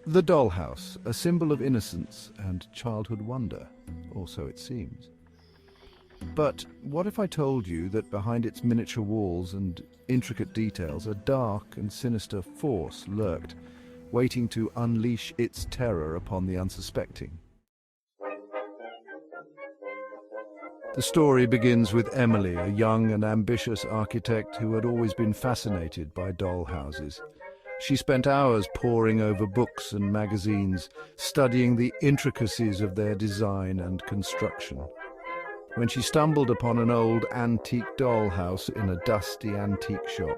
The dollhouse, a symbol of innocence and childhood wonder, or so it seems. But what if I told you that behind its miniature walls and intricate details, a dark and sinister force lurked, waiting to unleash its terror upon the unsuspecting? The story begins with Emily, a young and ambitious architect who had always been fascinated by dollhouses. She spent hours poring over books and magazines, studying the intricacies of their design and construction. When she stumbled upon an old antique dollhouse in a dusty antique shop,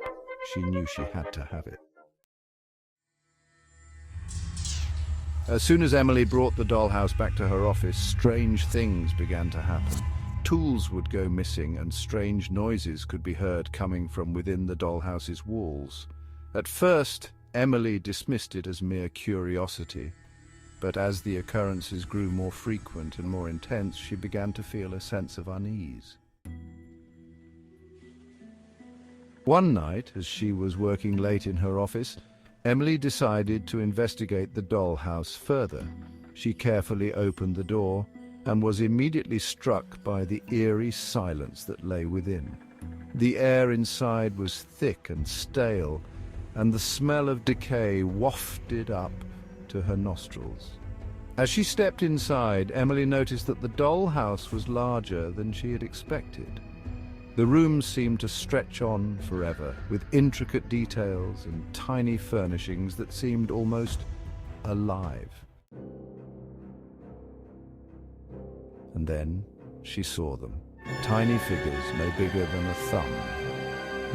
she knew she had to have it. As soon as Emily brought the dollhouse back to her office, strange things began to happen. Tools would go missing and strange noises could be heard coming from within the dollhouse's walls. At first, Emily dismissed it as mere curiosity, but as the occurrences grew more frequent and more intense, she began to feel a sense of unease. One night, as she was working late in her office, Emily decided to investigate the dollhouse further. She carefully opened the door and was immediately struck by the eerie silence that lay within. The air inside was thick and stale, and the smell of decay wafted up to her nostrils. As she stepped inside, Emily noticed that the dollhouse was larger than she had expected. The room seemed to stretch on forever, with intricate details and tiny furnishings that seemed almost alive. And then she saw them. Tiny figures, no bigger than a thumb,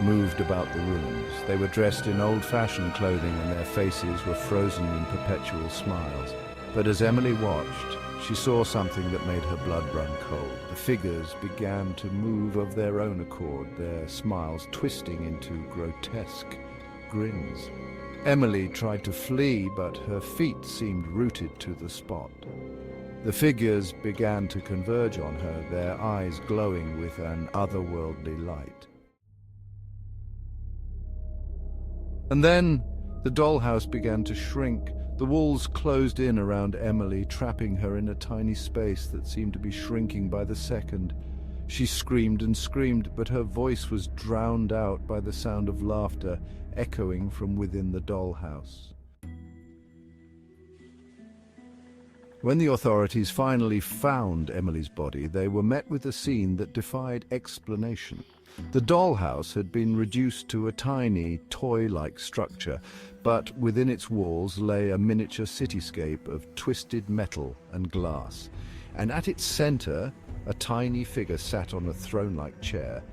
moved about the rooms. They were dressed in old-fashioned clothing and their faces were frozen in perpetual smiles. But as Emily watched, she saw something that made her blood run cold. The figures began to move of their own accord, their smiles twisting into grotesque grins. Emily tried to flee, but her feet seemed rooted to the spot. The figures began to converge on her, their eyes glowing with an otherworldly light. And then the dollhouse began to shrink. The walls closed in around Emily, trapping her in a tiny space that seemed to be shrinking by the second. She screamed and screamed, but her voice was drowned out by the sound of laughter echoing from within the dollhouse. When the authorities finally found Emily's body, they were met with a scene that defied explanation. The dollhouse had been reduced to a tiny, toy-like structure, but within its walls lay a miniature cityscape of twisted metal and glass. And at its center, a tiny figure sat on a throne-like chair,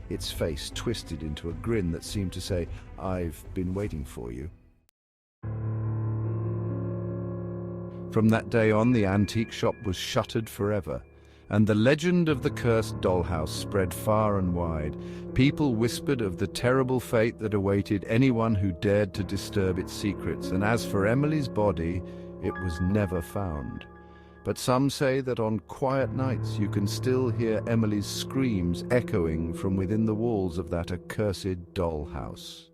its face twisted into a grin that seemed to say, "I've been waiting for you." From that day on, the antique shop was shuttered forever, and the legend of the cursed dollhouse spread far and wide. People whispered of the terrible fate that awaited anyone who dared to disturb its secrets, and as for Emily's body, it was never found. But some say that on quiet nights you can still hear Emily's screams echoing from within the walls of that accursed dollhouse.